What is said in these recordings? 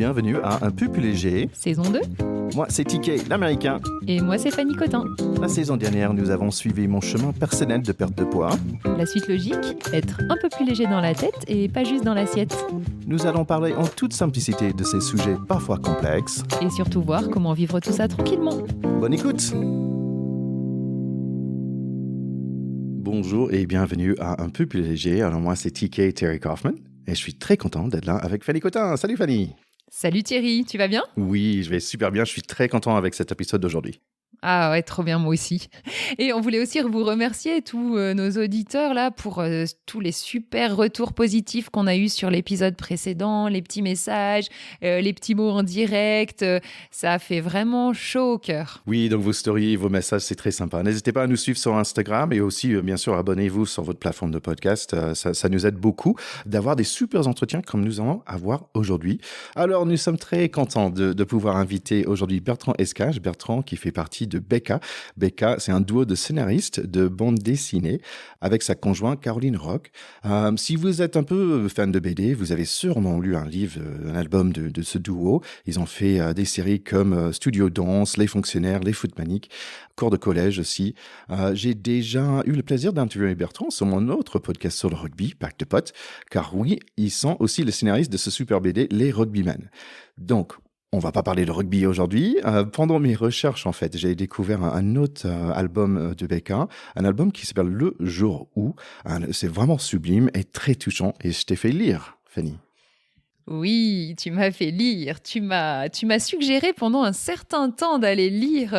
bienvenue à Un peu plus léger. Saison 2. Moi, c'est TK, l'américain. Et moi, c'est Fanny Cotin. La saison dernière, nous avons suivi mon chemin personnel de perte de poids. La suite logique, être un peu plus léger dans la tête et pas juste dans l'assiette. Nous allons parler en toute simplicité de ces sujets parfois complexes. Et surtout voir comment vivre tout ça tranquillement. Bonne écoute! Bonjour et bienvenue à Un peu plus léger. Alors moi, c'est TK, Terry Kaufman. Et je suis très content d'être là avec Fanny Cotin. Salut Fanny! Salut Thierry, tu vas bien? Oui, je vais super bien. Je suis très content avec cet épisode d'aujourd'hui. Ah ouais, trop bien, moi aussi. Et on voulait aussi vous remercier, tous nos auditeurs, là, pour tous les super retours positifs qu'on a eus sur l'épisode précédent, les petits messages, les petits mots en direct. Ça a fait vraiment chaud au cœur. Oui, donc vos stories, vos messages, c'est très sympa. N'hésitez pas à nous suivre sur Instagram et aussi, bien sûr, abonnez-vous sur votre plateforme de podcast. Ça nous aide beaucoup d'avoir des super entretiens comme nous allons avoir aujourd'hui. Alors, nous sommes très contents de pouvoir inviter aujourd'hui Bertrand Escage. Bertrand qui fait partie de Becca. Becca, c'est un duo de scénaristes de bande dessinée avec sa conjointe Caroline Rock. Si vous êtes un peu fan de BD, vous avez sûrement lu un livre, un album de ce duo. Ils ont fait des séries comme Studio Danse, Les Fonctionnaires, Les Footmaniques, Cours de collège aussi. J'ai déjà eu le plaisir d'interviewer Bertrand sur mon autre podcast sur le rugby, Pack de potes, car oui, ils sont aussi les scénaristes de ce super BD, Les Rugbymen. Donc, on va pas parler de rugby aujourd'hui. Pendant mes recherches, en fait, j'ai découvert un autre album de Becca, un album qui s'appelle Le Jour Où. C'est vraiment sublime et très touchant. Et je t'ai fait lire, Fanny. Oui, tu m'as fait lire. Tu m'as suggéré pendant un certain temps d'aller lire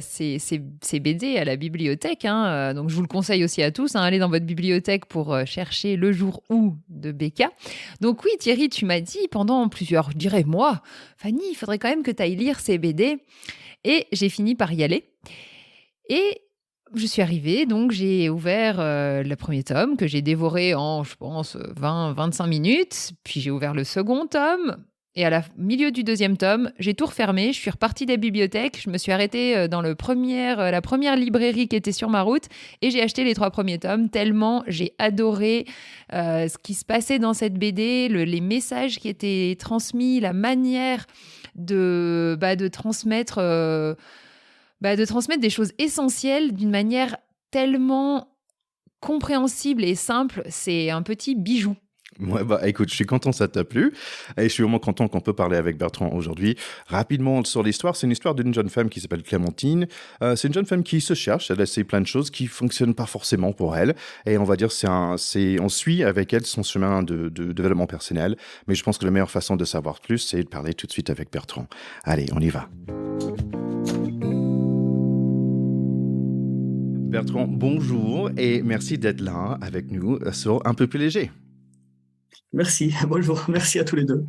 ces BD à la bibliothèque. Donc, je vous le conseille aussi à tous. Allez dans votre bibliothèque pour chercher Le Jour Où de Becca. Donc oui, Thierry, tu m'as dit pendant plusieurs, je dirais mois, Fanny, il faudrait quand même que tu ailles lire ces BD. Et j'ai fini par y aller. Et je suis arrivée, donc j'ai ouvert le premier tome que j'ai dévoré en, je pense, 20-25 minutes. Puis j'ai ouvert le second tome. Et à la milieu du deuxième tome, j'ai tout refermé. Je suis repartie de la bibliothèque. Je me suis arrêtée dans la première librairie qui était sur ma route. Et j'ai acheté les 3 premiers tomes tellement j'ai adoré ce qui se passait dans cette BD, les messages qui étaient transmis, la manière de transmettre... de transmettre des choses essentielles d'une manière tellement compréhensible et simple. C'est un petit bijou. Ouais, écoute, je suis content que ça t'a plu et je suis vraiment content qu'on peut parler avec Bertrand aujourd'hui. Rapidement sur l'histoire, c'est une histoire d'une jeune femme qui s'appelle Clémentine. C'est une jeune femme qui se cherche, elle essaie plein de choses qui fonctionnent pas forcément pour elle et on va dire on suit avec elle son chemin de développement personnel. Mais je pense que la meilleure façon de savoir plus, c'est de parler tout de suite avec Bertrand. Allez, on y va. Bertrand, bonjour et merci d'être là avec nous sur Un peu plus léger. Merci, bonjour, merci à tous les deux.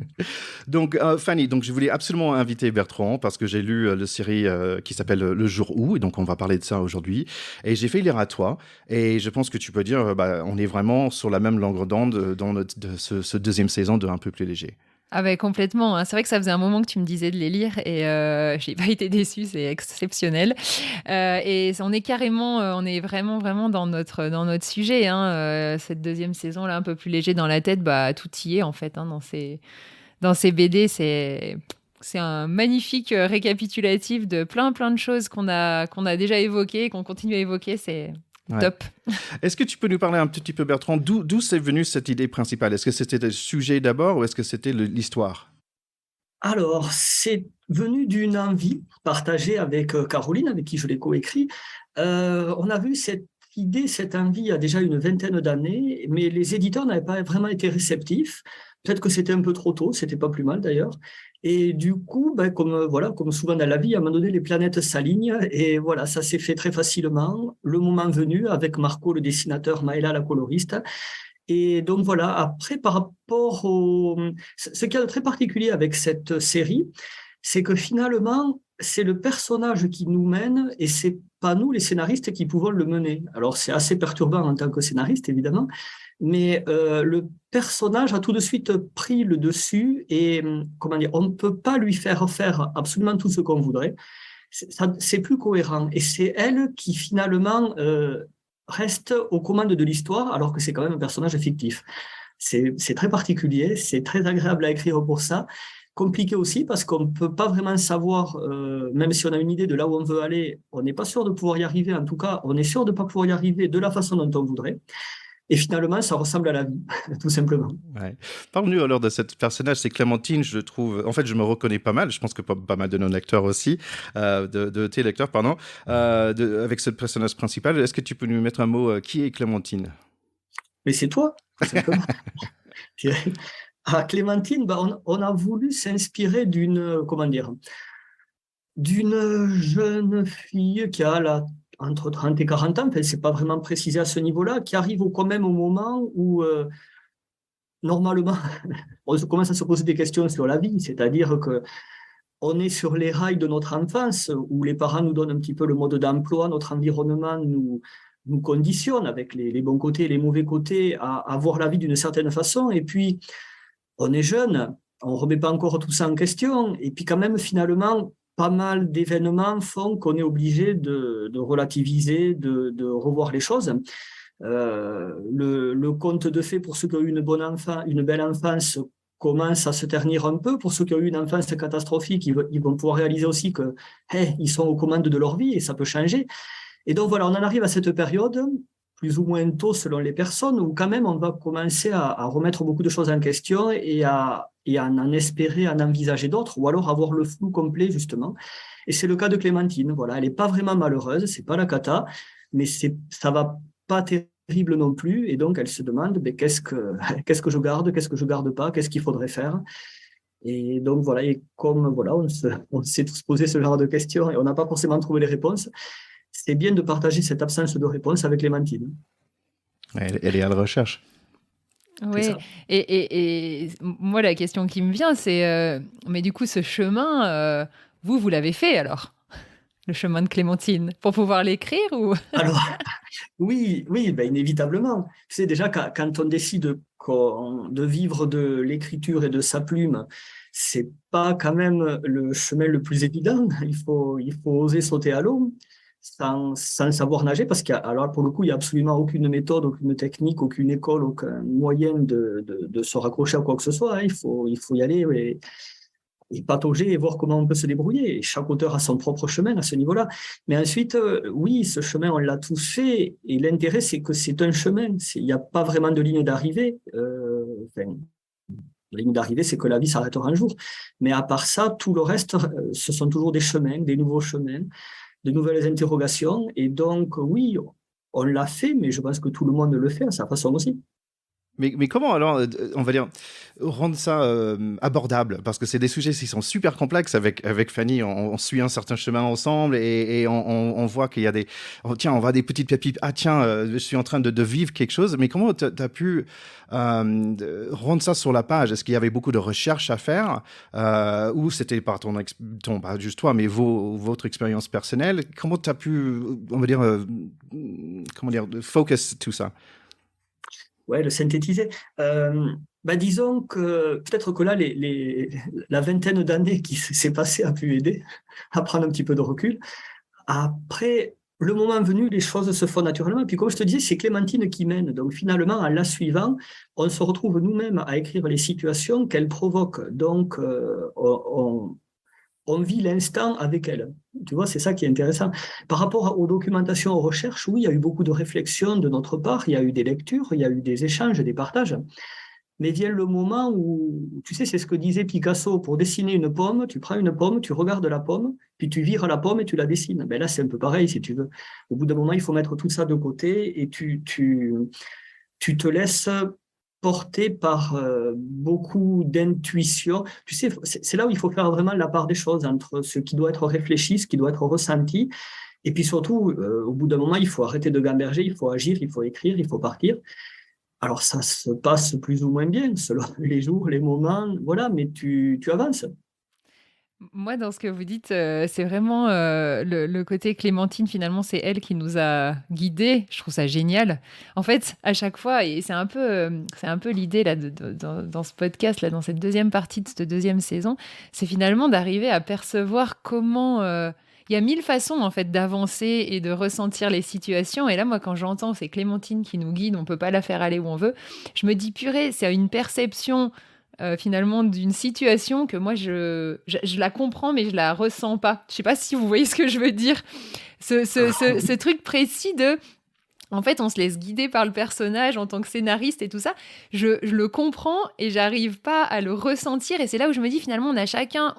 Donc, Fanny, je voulais absolument inviter Bertrand parce que j'ai lu la série qui s'appelle Le Jour Où, et donc on va parler de ça aujourd'hui. Et j'ai fait lire à toi, et je pense que tu peux dire, on est vraiment sur la même longueur d'onde dans ce deuxième saison de Un peu plus léger. Ah ben complètement. C'est vrai que ça faisait un moment que tu me disais de les lire et j'ai pas été déçue, c'est exceptionnel. Et on est vraiment dans notre sujet. Cette deuxième saison là, un peu plus léger dans la tête, tout y est en fait. Dans ces BD, c'est un magnifique récapitulatif de plein de choses qu'on a déjà évoquées, qu'on continue à évoquer. C'est top. Est-ce que tu peux nous parler un petit peu, Bertrand, d'où c'est venu cette idée principale? Est-ce que c'était le sujet d'abord ou est-ce que c'était l'histoire? Alors, c'est venu d'une envie partagée avec Caroline, avec qui je l'ai coécrit. On a vu cette idée, cette envie il y a déjà une vingtaine d'années, mais les éditeurs n'avaient pas vraiment été réceptifs. Peut-être que c'était un peu trop tôt, c'était pas plus mal d'ailleurs. Et du coup, comme souvent dans la vie, à un moment donné, les planètes s'alignent et voilà, ça s'est fait très facilement. Le moment venu, avec Marco, le dessinateur, Maëla, la coloriste. Et donc voilà, après, par rapport ce qu'il y a de très particulier avec cette série, c'est que finalement, c'est le personnage qui nous mène et c'est pas nous, les scénaristes, qui pouvons le mener. Alors, c'est assez perturbant en tant que scénariste, évidemment, mais le personnage a tout de suite pris le dessus et, on ne peut pas lui faire faire absolument tout ce qu'on voudrait. C'est plus cohérent. Et c'est elle qui, finalement, reste aux commandes de l'histoire, alors que c'est quand même un personnage fictif. C'est très particulier, c'est très agréable à écrire pour ça. compliqué aussi parce qu'on ne peut pas vraiment savoir, même si on a une idée de là où on veut aller, on n'est pas sûr de pouvoir y arriver. En tout cas, on est sûr de ne pas pouvoir y arriver de la façon dont on voudrait. Et finalement, ça ressemble à la vie, tout simplement. Ouais. Parle-nous alors de cette personnage, c'est Clémentine, je trouve. En fait, je me reconnais pas mal, je pense que pas mal de nos lecteurs aussi, de tes lecteurs, pardon, avec ce personnage principal. Est-ce que tu peux nous mettre un mot, qui est Clémentine? Mais c'est toi, tout simplement. À Clémentine, on a voulu s'inspirer comment dire, d'une jeune fille qui a entre 30 et 40 ans, enfin, c'est pas vraiment précisé à ce niveau-là, qui arrive quand même au moment où, normalement, on commence à se poser des questions sur la vie, c'est-à-dire que on est sur les rails de notre enfance, où les parents nous donnent un petit peu le mode d'emploi, notre environnement nous conditionne avec les bons côtés et les mauvais côtés à voir la vie d'une certaine façon, et puis on est jeune, on ne remet pas encore tout ça en question, et puis quand même, finalement, pas mal d'événements font qu'on est obligé de relativiser, de revoir les choses. Le conte de fées, pour ceux qui ont eu une belle enfance, commence à se ternir un peu. Pour ceux qui ont eu une enfance catastrophique, ils vont pouvoir réaliser aussi que ils sont aux commandes de leur vie et ça peut changer. Et donc voilà, on en arrive à cette période, plus ou moins tôt selon les personnes, où quand même on va commencer à remettre beaucoup de choses en question et à en espérer, à en envisager d'autres, ou alors avoir le flou complet, justement. Et c'est le cas de Clémentine. Voilà, elle n'est pas vraiment malheureuse, c'est pas la cata, mais ça va pas terrible non plus. Et donc elle se demande qu'est-ce que je garde, qu'est-ce que je garde pas, qu'est-ce qu'il faudrait faire. Et donc voilà, et comme voilà, on s'est tous posé ce genre de questions et on n'a pas forcément trouvé les réponses, c'est bien de partager cette absence de réponse avec Clémentine. Elle est à la recherche. Oui, et moi, la question qui me vient, c'est, mais du coup, ce chemin, vous l'avez fait alors, le chemin de Clémentine, pour pouvoir l'écrire ou... Alors, oui, inévitablement. Tu sais, déjà, quand on décide de vivre de l'écriture et de sa plume, c'est pas quand même le chemin le plus évident. Il faut oser sauter à l'eau sans savoir nager, parce alors pour le coup, il n'y a absolument aucune méthode, aucune technique, aucune école, aucun moyen de se raccrocher à quoi que ce soit. Il faut y aller et patauger et voir comment on peut se débrouiller. Et chaque auteur a son propre chemin à ce niveau-là. Mais ensuite, oui, ce chemin, on l'a tous fait. Et l'intérêt, c'est que c'est un chemin. Il n'y a pas vraiment de ligne d'arrivée. La ligne d'arrivée, c'est que la vie s'arrêtera un jour. Mais à part ça, tout le reste, ce sont toujours des chemins, des nouveaux chemins, de nouvelles interrogations. Et donc, oui, on l'a fait, mais je pense que tout le monde le fait à sa façon aussi. Mais comment alors, on va dire, rendre ça abordable? Parce que c'est des sujets qui sont super complexes. Avec Fanny, on suit un certain chemin ensemble et on voit qu'il y a tiens, on voit des petites pépites. Ah tiens, je suis en train de vivre quelque chose. Mais comment tu as pu rendre ça sur la page? Est-ce qu'il y avait beaucoup de recherches à faire ou c'était par pas juste toi, mais votre expérience personnelle? Comment tu as pu, on va dire, focus tout ça? Ouais, le synthétiser. Disons que peut-être que là, la vingtaine d'années qui s'est passée a pu aider à prendre un petit peu de recul. Après, le moment venu, les choses se font naturellement. Et puis, comme je te disais, c'est Clémentine qui mène. Donc, finalement, en la suivant, on se retrouve nous-mêmes à écrire les situations qu'elle provoque. Donc, on vit l'instant avec elle. Tu vois, c'est ça qui est intéressant. Par rapport aux documentations, aux recherches, oui, il y a eu beaucoup de réflexions de notre part, il y a eu des lectures, il y a eu des échanges, des partages. Mais vient le moment où, tu sais, c'est ce que disait Picasso, pour dessiner une pomme, tu prends une pomme, tu regardes la pomme, puis tu vires la pomme et tu la dessines. Là, c'est un peu pareil, si tu veux. Au bout d'un moment, il faut mettre tout ça de côté et tu te laisses porté par beaucoup d'intuition. Tu sais, c'est là où il faut faire vraiment la part des choses entre ce qui doit être réfléchi, ce qui doit être ressenti. Et puis surtout, au bout d'un moment, il faut arrêter de gamberger, il faut agir, il faut écrire, il faut partir. Alors ça se passe plus ou moins bien selon les jours, les moments, voilà, mais tu avances. Moi, dans ce que vous dites, c'est vraiment le côté Clémentine, finalement, c'est elle qui nous a guidés. Je trouve ça génial. En fait, à chaque fois, et c'est un peu l'idée là, dans ce podcast, là, dans cette deuxième partie de cette deuxième saison, c'est finalement d'arriver à percevoir comment... il y a 1000 façons, en fait, d'avancer et de ressentir les situations. Et là, moi, quand j'entends c'est Clémentine qui nous guide, on ne peut pas la faire aller où on veut, je me dis, purée, c'est une perception finalement d'une situation que moi je la comprends mais je la ressens pas. Je sais pas si vous voyez ce que je veux dire. Ce truc précis de en fait, on se laisse guider par le personnage en tant que scénariste et tout ça. Je le comprends et j'arrive pas à le ressentir. Et c'est là où je me dis, finalement, on a chacun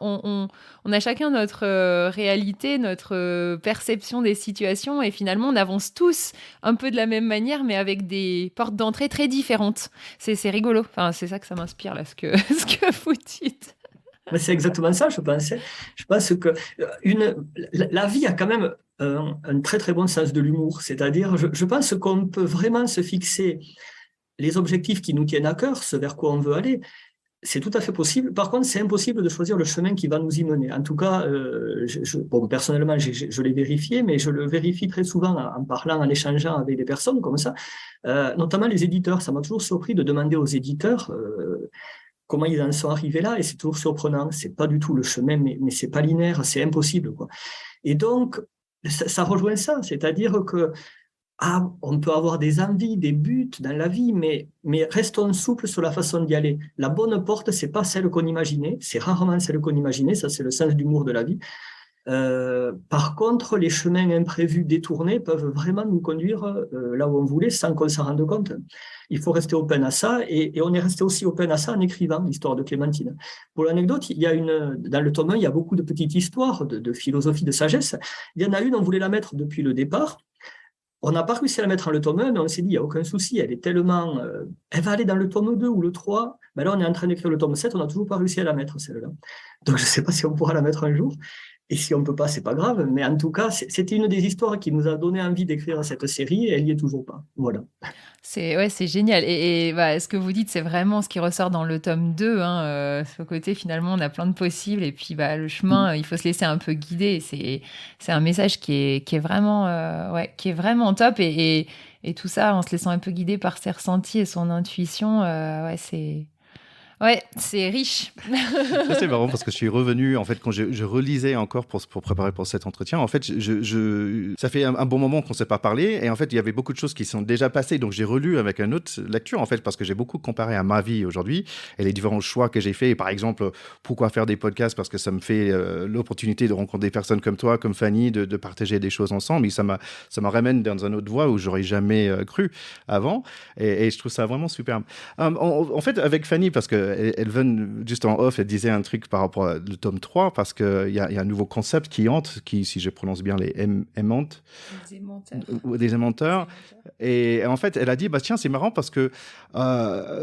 notre réalité, notre perception des situations. Et finalement, on avance tous un peu de la même manière, mais avec des portes d'entrée très différentes. C'est rigolo. Enfin, c'est ça que ça m'inspire, là, ce que, ce que vous dites. Mais c'est exactement ça, je pense. Je pense que la vie a quand même un très très bon sens de l'humour. C'est-à-dire, je pense qu'on peut vraiment se fixer les objectifs qui nous tiennent à cœur, ce vers quoi on veut aller. C'est tout à fait possible. Par contre, c'est impossible de choisir le chemin qui va nous y mener. En tout cas, bon, personnellement, je l'ai vérifié, mais je le vérifie très souvent en parlant, en échangeant avec des personnes comme ça, notamment les éditeurs. Ça m'a toujours surpris de demander aux éditeurs comment ils en sont arrivés là, et c'est toujours surprenant. C'est pas du tout le chemin, mais c'est pas linéaire, c'est impossible, quoi. Et donc, ça rejoint ça, c'est-à-dire que on peut avoir des envies, des buts dans la vie, mais restons souples sur la façon d'y aller. La bonne porte, c'est pas celle qu'on imaginait, c'est rarement celle qu'on imaginait, ça c'est le sens d'humour de la vie. Par contre, les chemins imprévus détournés peuvent vraiment nous conduire là où on voulait sans qu'on s'en rende compte. Il faut rester open à ça, et on est resté aussi open à ça en écrivant l'histoire de Clémentine. Pour l'anecdote, dans le tome 1, il y a beaucoup de petites histoires de philosophie, de sagesse. Il y en a une, on voulait la mettre depuis le départ. On n'a pas réussi à la mettre dans le tome 1, mais on s'est dit, il n'y a aucun souci, elle est tellement... elle va aller dans le tome 2 ou le 3. Ben là, on est en train d'écrire le tome 7, on n'a toujours pas réussi à la mettre, celle-là. Donc, je ne sais pas si on pourra la mettre un jour. Et si on ne peut pas, ce n'est pas grave. Mais en tout cas, c'était une des histoires qui nous a donné envie d'écrire cette série, et elle n'y est toujours pas. Voilà. C'est génial. Et bah, ce que vous dites, c'est vraiment ce qui ressort dans le tome 2. Hein, ce côté, finalement, on a plein de possibles. Et puis, bah, le chemin, il faut se laisser un peu guider. C'est un message qui est vraiment, qui est vraiment top. Et tout ça, en se laissant un peu guider par ses ressentis et son intuition, c'est riche. Ça, c'est marrant parce que je suis revenu, en fait, quand je relisais encore pour préparer pour cet entretien. En fait, ça fait un bon moment qu'on ne s'est pas parlé. Et en fait, il y avait beaucoup de choses qui sont déjà passées. Donc, j'ai relu avec une autre lecture, en fait, parce que j'ai beaucoup comparé à ma vie aujourd'hui et les différents choix que j'ai faits. Et par exemple, pourquoi faire des podcasts? Parce que ça me fait l'opportunité de rencontrer des personnes comme toi, comme Fanny, de partager des choses ensemble. Et ça me ramène dans une autre voie où j'aurais jamais cru avant. Et je trouve ça vraiment superbe. En fait, avec Fanny, parce que elle venait juste en off, elle disait un truc par rapport au tome 3, parce qu'il y a un nouveau concept qui entre, qui, si je prononce bien, les aimantes. Des aimanteurs. Et en fait, elle a dit, bah tiens, c'est marrant parce que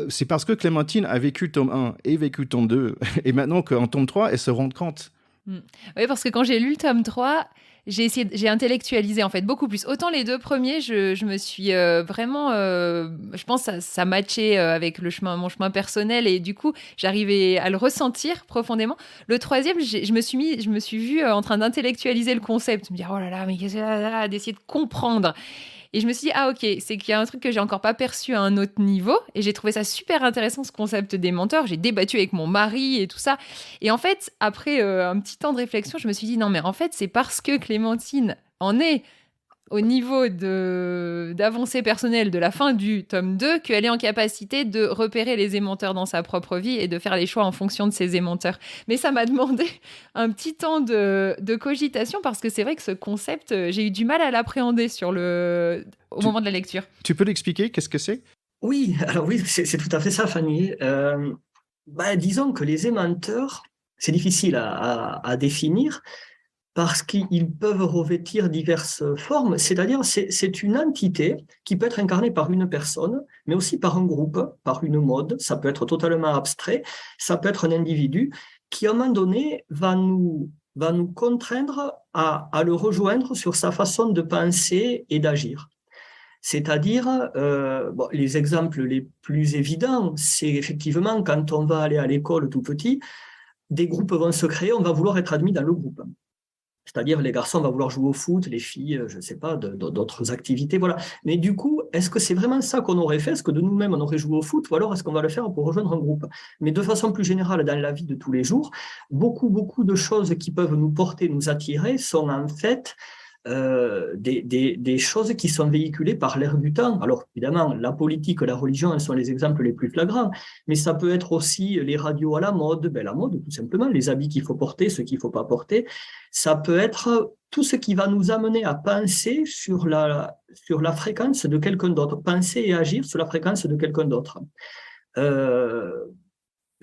c'est parce que Clémentine a vécu tome 1 et vécu tome 2, et maintenant qu'en tome 3, elle se rend compte. Oui, parce que quand j'ai lu le tome 3, j'ai intellectualisé en fait beaucoup plus. Autant les deux premiers, je me suis vraiment, je pense que ça matchait avec mon chemin personnel et du coup j'arrivais à le ressentir profondément. Le troisième, je me suis vue en train d'intellectualiser le concept, me dire oh là là, mais qu'est-ce que c'est, d'essayer de comprendre. Et je me suis dit, ah ok, c'est qu'il y a un truc que j'ai encore pas perçu à un autre niveau. Et j'ai trouvé ça super intéressant, ce concept des menteurs. J'ai débattu avec mon mari et tout ça. Et en fait, après un petit temps de réflexion, je me suis dit, non mais en fait, c'est parce que Clémentine en est au niveau d'avancée personnelle de la fin du tome 2 qu'elle est en capacité de repérer les aimanteurs dans sa propre vie et de faire les choix en fonction de ces aimanteurs. Mais ça m'a demandé un petit temps de cogitation parce que c'est vrai que ce concept, j'ai eu du mal à l'appréhender au moment de la lecture. Tu peux l'expliquer? Qu'est-ce que c'est? Oui, alors oui, c'est tout à fait ça, Fanny. Disons que les aimanteurs, c'est difficile à définir, parce qu'ils peuvent revêtir diverses formes, c'est-à-dire c'est une entité qui peut être incarnée par une personne, mais aussi par un groupe, par une mode, ça peut être totalement abstrait, ça peut être un individu qui, à un moment donné, va nous contraindre à le rejoindre sur sa façon de penser et d'agir. C'est-à-dire, les exemples les plus évidents, c'est effectivement quand on va aller à l'école tout petit, des groupes vont se créer, on va vouloir être admis dans le groupe. C'est-à-dire, les garçons vont vouloir jouer au foot, les filles, je ne sais pas, d'autres activités, voilà. Mais du coup, est-ce que c'est vraiment ça qu'on aurait fait? Est-ce que de nous-mêmes, on aurait joué au foot? Ou alors, est-ce qu'on va le faire pour rejoindre un groupe? Mais de façon plus générale, dans la vie de tous les jours, beaucoup de choses qui peuvent nous porter, nous attirer, sont en fait des choses qui sont véhiculées par l'air du temps. Alors, évidemment, la politique, la religion, elles sont les exemples les plus flagrants, mais ça peut être aussi les radios à la mode, la mode, tout simplement, les habits qu'il faut porter, ceux qu'il ne faut pas porter. Ça peut être tout ce qui va nous amener à penser sur la fréquence de quelqu'un d'autre, penser et agir sur la fréquence de quelqu'un d'autre.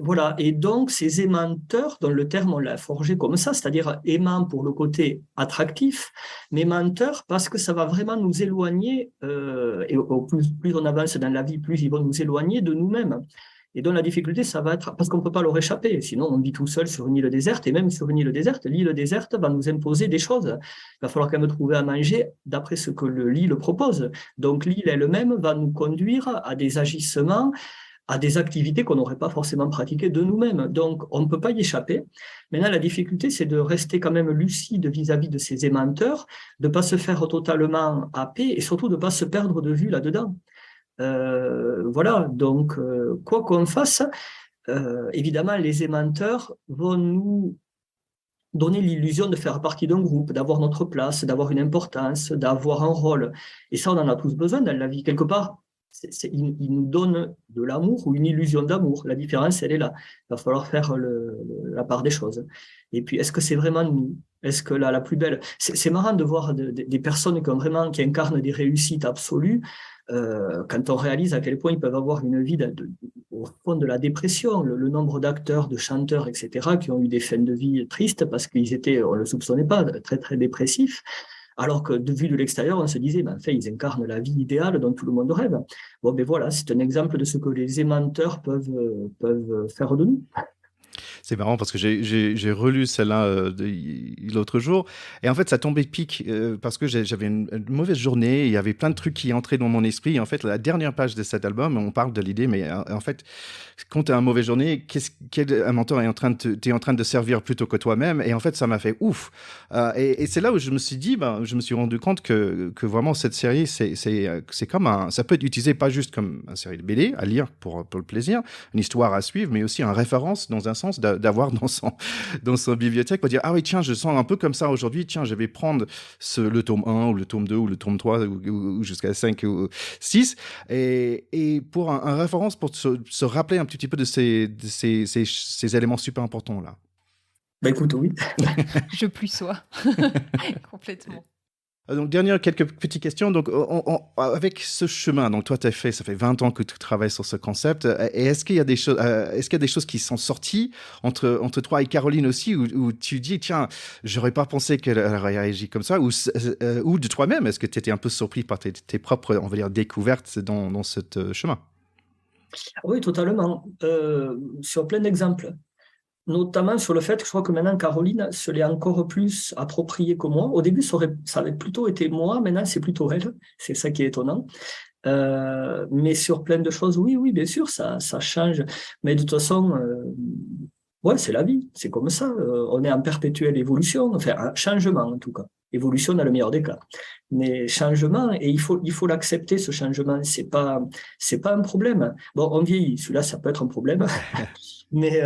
Voilà, et donc ces aimanteurs, dont le terme on l'a forgé comme ça, c'est-à-dire aimant pour le côté attractif, mais menteur parce que ça va vraiment nous éloigner, et au plus on avance dans la vie, plus ils vont nous éloigner de nous-mêmes. Et donc la difficulté, ça va être, parce qu'on ne peut pas leur échapper, sinon on vit tout seul sur une île déserte, et même sur une île déserte, l'île déserte va nous imposer des choses. Il va falloir quand même trouver à manger d'après ce que l'île propose. Donc l'île elle-même va nous conduire à des agissements, à des activités qu'on n'aurait pas forcément pratiquées de nous-mêmes. Donc, on ne peut pas y échapper. Maintenant, la difficulté, c'est de rester quand même lucide vis-à-vis de ces aimanteurs, de ne pas se faire totalement happer et surtout de ne pas se perdre de vue là-dedans. Voilà, donc, quoi qu'on fasse, évidemment, les aimanteurs vont nous donner l'illusion de faire partie d'un groupe, d'avoir notre place, d'avoir une importance, d'avoir un rôle. Et ça, on en a tous besoin dans la vie. Quelque part, ils nous donnent de l'amour ou une illusion d'amour. La différence, elle est là. Il va falloir faire la part des choses. Et puis, est-ce que c'est vraiment nous? Est-ce que la plus belle... C'est marrant de voir des personnes qui incarnent des réussites absolues, quand on réalise à quel point ils peuvent avoir une vie au fond de la dépression. Le nombre d'acteurs, de chanteurs, etc., qui ont eu des fins de vie tristes parce qu'ils étaient, on ne le soupçonnait pas, très, très dépressifs. Alors que de vue de l'extérieur, on se disait, en fait, ils incarnent la vie idéale dont tout le monde rêve. Bon, ben voilà, c'est un exemple de ce que les aimanteurs peuvent faire de nous. C'est marrant parce que j'ai relu celle-là l'autre jour et en fait ça tombait pique parce que j'avais une mauvaise journée, il y avait plein de trucs qui entraient dans mon esprit et en fait la dernière page de cet album on parle de l'idée mais en fait quand tu as une mauvaise journée quel mentor t'es en train de servir plutôt que toi-même et en fait ça m'a fait ouf et c'est là où je me suis dit je me suis rendu compte que vraiment cette série c'est comme ça peut être utilisé pas juste comme une série de BD à lire pour le plaisir, une histoire à suivre mais aussi en référence dans un sens d'avoir dans son bibliothèque pour dire ah oui tiens je sens un peu comme ça aujourd'hui, tiens je vais prendre le tome 1 ou le tome 2 ou le tome 3 ou jusqu'à 5 ou 6 et pour un référence pour se rappeler un petit peu de ces éléments super importants là. Écoute, oui. Je plus sois complètement. Donc, quelques petites questions. Donc, avec ce chemin, donc toi, ça fait 20 ans que tu travailles sur ce concept. Et est-ce qu'il y a des choses qui sont sorties entre toi et Caroline aussi, où tu dis, tiens, j'aurais pas pensé qu'elle aurait réagi comme ça, ou de toi-même, est-ce que tu étais un peu surpris par tes propres, on va dire, découvertes dans ce chemin? Oui, totalement. Sur plein d'exemples. Notamment sur le fait que je crois que maintenant, Caroline se l'est encore plus approprié que moi. Au début, ça avait plutôt été moi, maintenant, c'est plutôt elle. C'est ça qui est étonnant. Mais sur plein de choses, oui, bien sûr, ça change. Mais de toute façon, ouais, c'est la vie, c'est comme ça. On est en perpétuelle évolution, enfin, un changement en tout cas. Évolution dans le meilleur des cas. Mais changement, et il faut l'accepter, ce changement. C'est pas un problème. Bon, on vieillit, celui-là, ça peut être un problème. Mais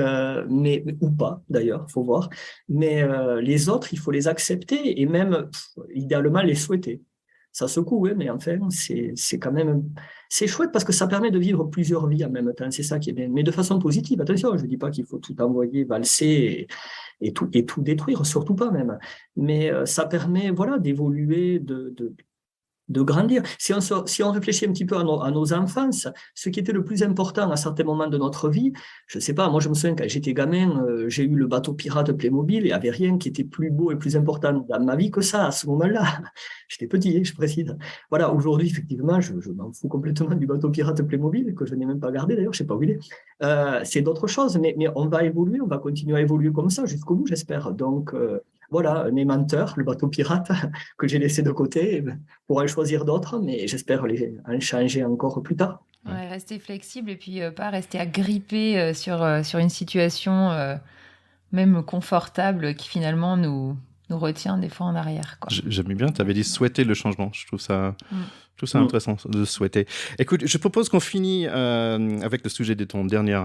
ou pas d'ailleurs, faut voir. Mais les autres, il faut les accepter et même idéalement les souhaiter. Ça secoue, mais enfin, c'est quand même c'est chouette parce que ça permet de vivre plusieurs vies en même temps. C'est ça qui est bien, mais de façon positive. Attention, je dis pas qu'il faut tout envoyer valser et tout détruire, surtout pas même. Mais ça permet d'évoluer, de grandir. Si on réfléchit un petit peu à nos enfances, ce qui était le plus important à certains moments de notre vie, je ne sais pas, moi je me souviens quand j'étais gamin, j'ai eu le bateau pirate Playmobil, il n'y avait rien qui était plus beau et plus important dans ma vie que ça à ce moment-là. J'étais petit, je précise. Voilà, aujourd'hui, effectivement, je m'en fous complètement du bateau pirate Playmobil, que je n'ai même pas gardé d'ailleurs, je ne sais pas où il est. C'est d'autres choses, mais on va évoluer, on va continuer à évoluer comme ça jusqu'au bout, j'espère. Donc, voilà, un aimanteur, le bateau pirate que j'ai laissé de côté, pour en choisir d'autres, mais j'espère en changer encore plus tard. Ouais, rester flexible et puis pas rester agrippé sur une situation même confortable qui finalement nous retient des fois en arrière. J'aime bien, tu avais dit souhaiter le changement. Je trouve ça intéressant de souhaiter. Écoute, je propose qu'on finisse avec le sujet de ton dernier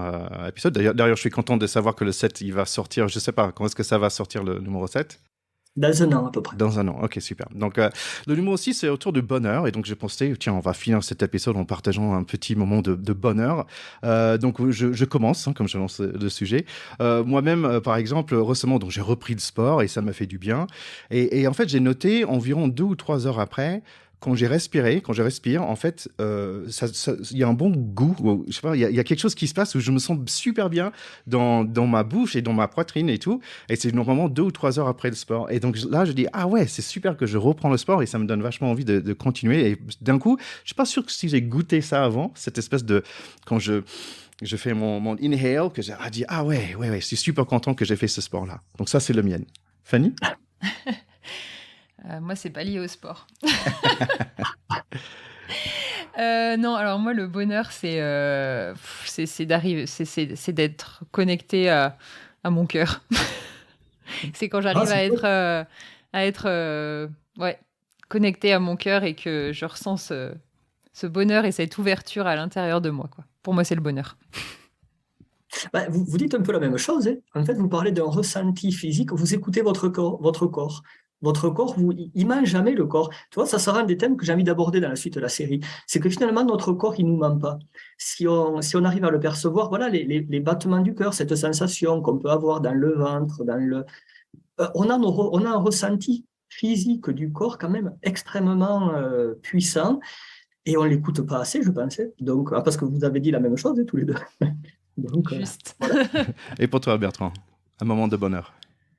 épisode. D'ailleurs, je suis content de savoir que le 7, il va sortir. Je ne sais pas, quand est-ce que ça va sortir le numéro 7 ? Dans un an à peu près. Dans un an, ok, super. Donc, le numéro 6, c'est autour du bonheur. Et donc, j'ai pensé, tiens, on va finir cet épisode en partageant un petit moment de bonheur. Donc, je commence, comme je lance le sujet. Moi-même, par exemple, récemment, donc, j'ai repris le sport et ça m'a fait du bien. Et en fait, j'ai noté environ 2 ou 3 heures après, quand je respire, en fait, il y a un bon goût. Je sais pas, il y a quelque chose qui se passe où je me sens super bien dans ma bouche et dans ma poitrine et tout. Et c'est normalement 2 ou 3 heures après le sport. Et donc là, je dis, ah ouais, c'est super que je reprends le sport et ça me donne vachement envie de continuer. Et d'un coup, je suis pas sûr que si j'ai goûté ça avant, cette espèce de, quand je fais mon inhale, que j'ai dit, ah ouais, je suis super content que j'ai fait ce sport-là. Donc ça, c'est le mien. Fanny? Moi, c'est pas lié au sport. Non, alors moi, le bonheur, c'est d'être connecté à mon cœur. C'est quand j'arrive à être connecté à mon cœur et que je ressens ce bonheur et cette ouverture à l'intérieur de moi, quoi. Pour moi, c'est le bonheur. Vous dites un peu la même chose. Hein. En fait, vous parlez d'un ressenti physique. Vous écoutez votre corps. Votre corps, il ment jamais le corps. Tu vois, ça sera un des thèmes que j'ai envie d'aborder dans la suite de la série. C'est que finalement, notre corps, il nous ment pas. Si on arrive à le percevoir, voilà, les battements du cœur, cette sensation qu'on peut avoir dans le ventre, on a un ressenti physique du corps quand même extrêmement puissant et on l'écoute pas assez, je pensais. Donc, parce que vous avez dit la même chose, tous les deux. Donc, juste. Voilà. Et pour toi, Bertrand, un moment de bonheur?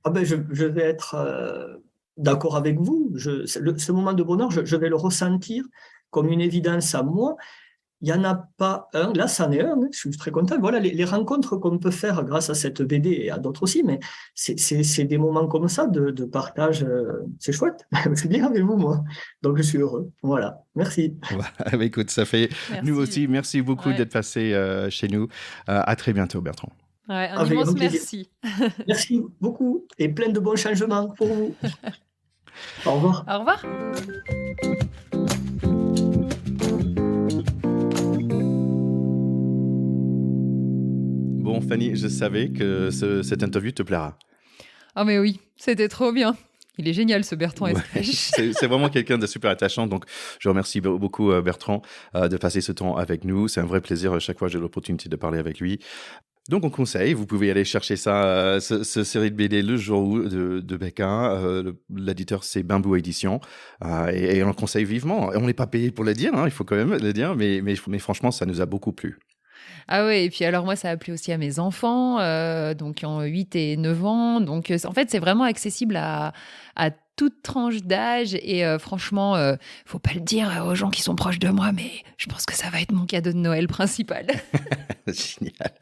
Je vais être d'accord avec vous. Ce moment de bonheur, je vais le ressentir comme une évidence à moi. Il n'y en a pas un, là, c'en est un, je suis très content. Voilà, les rencontres qu'on peut faire grâce à cette BD et à d'autres aussi, mais c'est des moments comme ça de partage, c'est chouette. C'est bien avec vous, moi. Donc, je suis heureux. Voilà, merci. Écoute, ça fait nous aussi. Merci beaucoup d'être passé chez nous. À très bientôt, Bertrand. Ouais, un immense merci. Merci beaucoup et plein de bons changements pour vous. Au revoir. Au revoir. Bon, Fanny, je savais que cette interview te plaira. Ah mais oui, c'était trop bien. Il est génial, ce Bertrand Estèche. C'est vraiment quelqu'un de super attachant. Donc, je remercie beaucoup Bertrand de passer ce temps avec nous. C'est un vrai plaisir. À chaque fois, j'ai l'opportunité de parler avec lui. Donc, on conseille, vous pouvez aller chercher ça, cette série de BD Le Jour où de Becca. L'éditeur, c'est Bamboo Édition. Et on le conseille vivement. Et on n'est pas payé pour le dire, il faut quand même le dire. Mais franchement, ça nous a beaucoup plu. Ah ouais, et puis alors moi, ça a plu aussi à mes enfants, donc qui ont 8 et 9 ans. Donc, en fait, c'est vraiment accessible à toute tranche d'âge. Et franchement, faut pas le dire aux gens qui sont proches de moi, mais je pense que ça va être mon cadeau de Noël principal. Génial.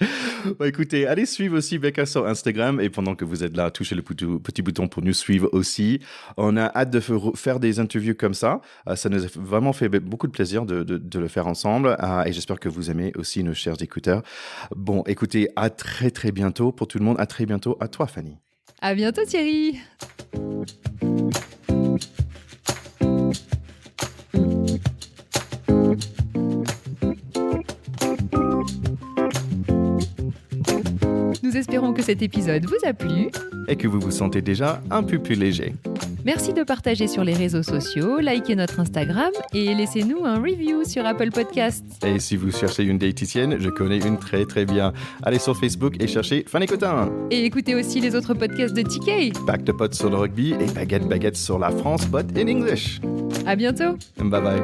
Écoutez, allez suivre aussi Becca sur Instagram. Et pendant que vous êtes là, touchez le petit bouton pour nous suivre aussi. On a hâte de faire des interviews comme ça. Ça nous a vraiment fait beaucoup de plaisir de le faire ensemble. Et j'espère que vous aimez aussi nos chers écouteurs. Bon, écoutez, à très très bientôt pour tout le monde. À très bientôt. À toi, Fanny. À bientôt, Thierry. Nous espérons que cet épisode vous a plu et que vous vous sentez déjà un peu plus léger. Merci de partager sur les réseaux sociaux, likez notre Instagram et laissez-nous un review sur Apple Podcasts. Et si vous cherchez une diététicienne, je connais une très très bien. Allez sur Facebook et cherchez Fanny Cotin. Et écoutez aussi les autres podcasts de TK. Pack de potes sur le rugby et baguette sur la France, but in English. À bientôt. Bye bye.